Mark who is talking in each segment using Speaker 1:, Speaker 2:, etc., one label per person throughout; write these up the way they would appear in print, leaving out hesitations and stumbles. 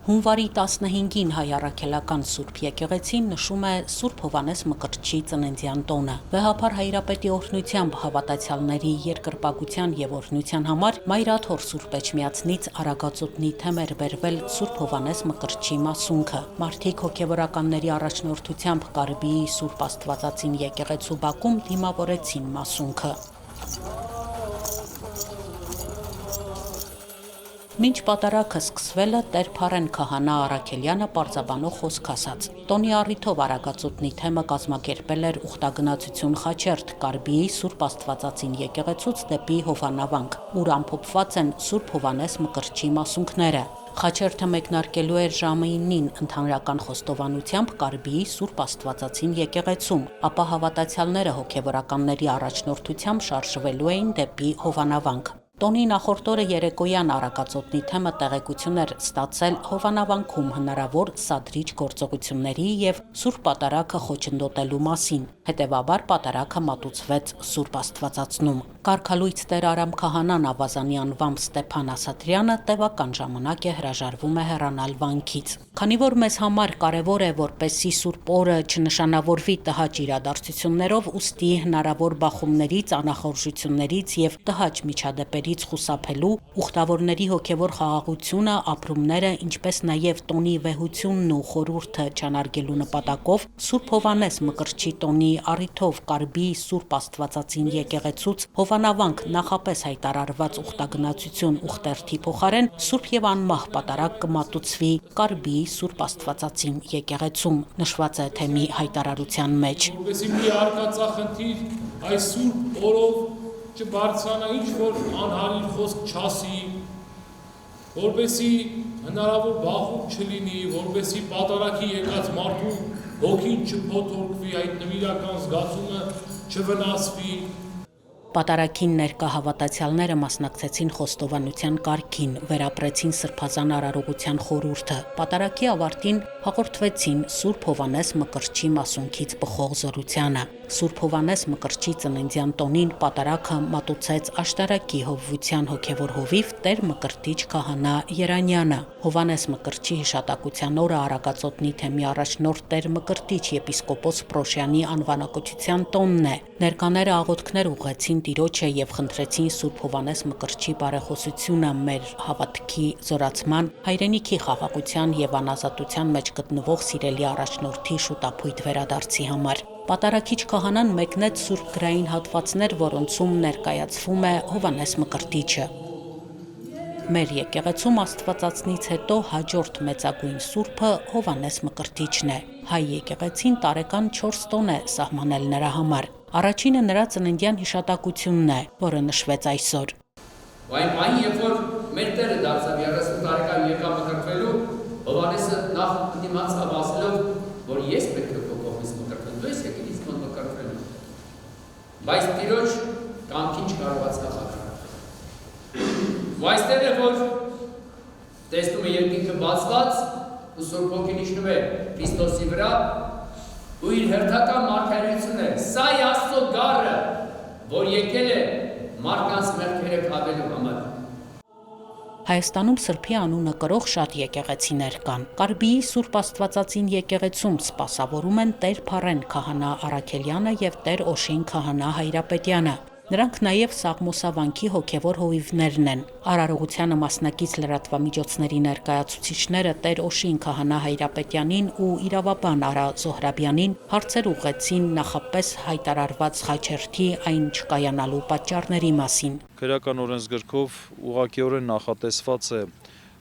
Speaker 1: Հունվարի 15-ին հայ առաքելական Սուրբ եկեղեցին նշում է Սուրբ Հովհաննես Մկրտչի ծննդյան տոնը։ Վեհափար Հայրապետի օրհնությամբ հավատացյալների երկրպագության եւ օրհնության համար Մայրաթոր Սուրբ Էջմիածնից Արագածոտնի թեմ էր բերվել Սուրբ Հովհաննես Մկրտչի մասունքը։ Մարդիկ հոգեվորականների առաջնորդությամբ Կարիբիի Սուրբ Աստվածածին եկեղեցու բակում դիմավորեցին մասունքը։ Մինչ պատարագը սկսվելը Տեր Փարեն քահանա Առաքելյանը պարզաբանող խոսք ասաց։ Տոնի առիթով Արագածոտնի թեմը կազմակերպել էր ուխտագնացություն խաչերթ Կարիբիի Սուրբ Աստվածածին եկեղեցուց դեպի Հովանավանք, ուր ամփոփված են Սուրբ Հովհաննես Մկրտչի մասունքները։ Խաչերթը մեկնարկելու էր ժամը 9-ին ընդհանրական խոստովանությամբ Կարիբիի Սուրբ Աստվածածին եկեղեցում, ապա հավատացյալները հոգեվորականների առաջնորդությամբ շարժվելու էին դեպի Հովանավանք։ Տոնի նախորդ օրը երեկոյան Արագածոտնի թեմը տեղեկություն էր ստացել Հովանավանքում հնարավոր սադրիչ գործողությունների եւ Սուրբ Պատարագը խոչընդոտելու մասին։ Հետևաբար պատարագը մատուցվեց Սուրբ Աստվածածնում։ Կարգալույց Տեր Արամ քահանան Ավազանի անվամբ Ստեփան Ասատրյանը տևական ժամանակ է հրաժարվում է հեռանալ վանքից։ Քանի որ մեզ համար կարևոր է, որպեսզի Սուրբ օրը չնշանավորվի տհաճ իրադարձություններով, ուստի հնարավոր բախումներից, անախորժություններից եւ տհաճ միջադեպերից խուսափելու, ուխտավորների հոգեվոր խաղաղությունը, ապրումները, ինչպես նաեւ տոնի վեհությունն ու խորհուրդը չանարգելու նպատակով Սուրբ Հովհաննես Մկրտչի տոնի առիթով Կարիբիի Սուրբ Աստվածածին եկեղեցուց Հովանավանք նախապես հայտարարված ուխտագնացություն ուխտերթի փոխարեն Սուրբ եւ անմահ պատարագ կմատուցվի Կարիբիի Սուրբ Աստվածածին եկեղեցում, նշված է թեմի հայտարարության մեջ։
Speaker 2: Որպեսզի մի արկածախնդիր այս Սուրբ օրով չբարձրանա ինչ-որ անհարիր խոսք չասի, որպեսզի հնարավոր բախում չլինի, որպեսզի պատարագի եկած մարդու հոգին չփոթորկվի, այդ նվիրական զգացումը չվնասվի։
Speaker 1: Պատարագին ներկա հավատացյալները մասնակցեցին խոստովանության կարգին, վերապրեցին սրբազան արարողության խորհուրդը։ Պատարագի ավարտին հաղորդվեցին Սուրբ Հովհաննես Մկրտչի մասունքից բխող զորությանը։ Սուրբ Հովհաննես Մկրտչի ծննդյան տոնին պատարագը մատուցեց աշտարակի հովվության հոգևոր հովիվ Տեր Մկրտիչ քահանա Երանյանը։ Հովհաննես Մկրտչի հիշատակության օրը Արագածոտնի թեմի առաջնորդ Տեր Մկրտիչ եպիսկոպոս Պրոշյանի անվանակոչության տոնն է։ Ներկաները աղոթքներ ուղղեցին Տիրոջը եւ խնդրեցին Սուրբ Հովհաննես Մկրտչի բարեխոսությունը մեր հավատքի զորացման, հայրենիքի խաղաղության եւ անազատության մեջ գտնվող սիրելի առաջնորդի շուտապույտ վերադարձի համար։ Պատարագիչ քահանան մեկնեց սուրբ գրային հատվածներ, որոնցում ներկայացվում է Հովհաննես Մկրտիչը։ Մեր եկեղեցում Աստվածածնից հետո հաջորդ մեծագույն սուրբը Հովհաննես Մկրտիչն է։ Հայ եկեղեցին տարեկան 4 տոն է սահմանել նրա համար։ Առաջինը նրա ծննդյան հիշատակությունն է, որը նշվեց այսօր։
Speaker 3: Այն պահին, երբ որ մեր Տերը դարձավ 30 տարեկան եկավ մկրտվելու, Հովհաննեսը նախ դիմացավ ասելով, որ ես պետք է քո կողմից մկրտվեմ, դու ես եկել ինձ մոտ մկրտվելու։ Բայց Տիրոջ կամքին չկարողացավ հակառակել։ Ու այստեղ է, որ տեսնում է երկինքը բացված, ու Սուրբ Հոգին իջնում է Քրիստոսի վրա, ու իր հերթական մարգարեությունը, սա է Աստծո գառը, որ եկել է մարդկանց մեղքերը քավելու համար։
Speaker 1: Հայաստանում սրբի անունը կրող շատ եկեղեցիներ կան։ Կարիբիի Սուրբ Աստվածածին եկեղեցում սպասավորում են Տեր Փարեն քահանա Առաքելյանը եւ Տեր Օշին քահանա Հայրապետյանը։ Նրանք նաև Սաղմոսավանքի հոգևոր հովիվներն են։ Արարողությանը մասնակից լրատվամիջոցների ներկայացուցիչները Տեր Օշին քահանա Հայրապետյանին ու իրավաբան Արա Զոհրաբյանին հարցեր ուղղեցին նախապես հայտարարված խաչերթի այն չկայանալու պատճառների մասին։
Speaker 4: Քրեական օրենսգրքով ուղղակիորեն նախատեսված է,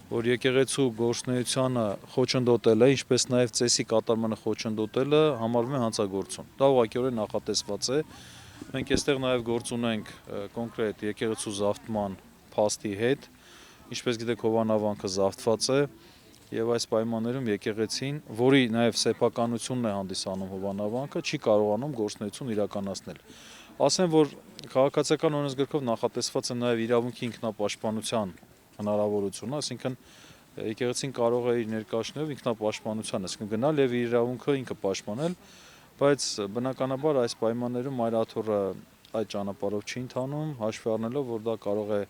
Speaker 4: որ եկեղեցու գործունեությանը խոչընդոտելը, ինչպես նաև ծեսի կատարմանը խոչընդոտելը համարվում է հանցագործություն։ Դա ուղղակիորեն նախատեսված է։ Մենք այստեղ նաև գործ ունենք կոնկրետ եկեղեցու զավթման փաստի հետ, ինչպես գիտեք Հովանավանքը զավթված է եւ այս պայմաններում եկեղեցին, որի նաև սեփականությունն է հանդիսանում Հովանավանքը, չի կարողանում գործունեություն իրականացնել։ Ասեմ, որ քաղաքացիական օրենսգրքով նախատեսված է նաև իրավունքի ինքնապաշտպանության հնարավորությունը, այսինքն եկեղեցին կարող է իր ներկայացնելով ինքնապաշտպանության, այսինքն գնալ եւ իր իրավունքը ինքը պաշտպանել, բայց բնականաբար այս պայմաններում Մայրաթորը այդ ճանապարհով չի ընթանում, հաշվի առնելով, որ դա կարող է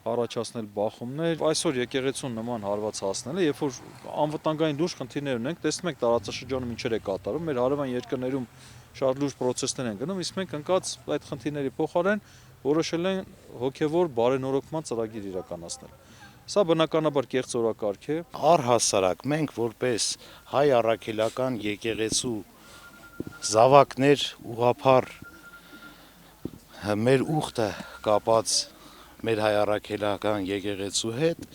Speaker 4: առաջացնել բախումներ։ Այսօր եկեղեցուն նման հարված հասնել է, երբ որ անվտանգային լուրջ խնդիրներ ունենք, տեսնում եք տարածաշրջանում ինչեր է կատարում, մեր հարևան երկրներում շատ լուրջ process-ներ են գնում, իսկ մենք ընկած այդ խնդիրների փոխարեն որոշել են հոգևոր բարենորոգման ծրագիր իրականացնել։ Սա բնականաբար կեղծ օրակարգ է։
Speaker 5: Առհասարակ մենք որպես հայ առաքելական եկեղեցու զավակներ ուղղափառ մեր ուխտը կապած մեր հայ առաքելական եկեղեցու հետ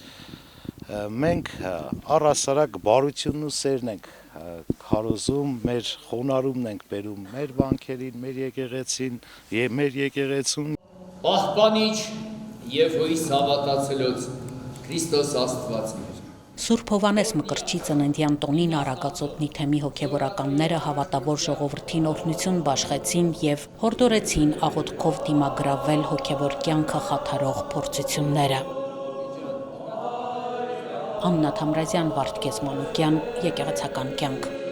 Speaker 5: մենք առհասարակ բարությունն ու սերն ենք քարոզում, մեր խոնարհումն ենք բերում մեր վանքերին, մեր եկեղեցին եւ մեր եկեղեցուն
Speaker 3: Պահպանիչ եւ հույս հավատացելոց Քրիստոս Աստված մեր
Speaker 1: Սուրբ Հովհաննես Մկրտչի ծննդյան տոնին Արագածոտնի թեմի հոգևորականները հավատավոր ժողովրդին օրհնություն բաշխեցին եւ հորդորեցին աղոթքով դիմագրավել հոգևոր կյանքը խաթարող փորձությունները։ Աննա Թամրազյան, Վարդգես Մանուկյան, Եկեղեցական կյանք։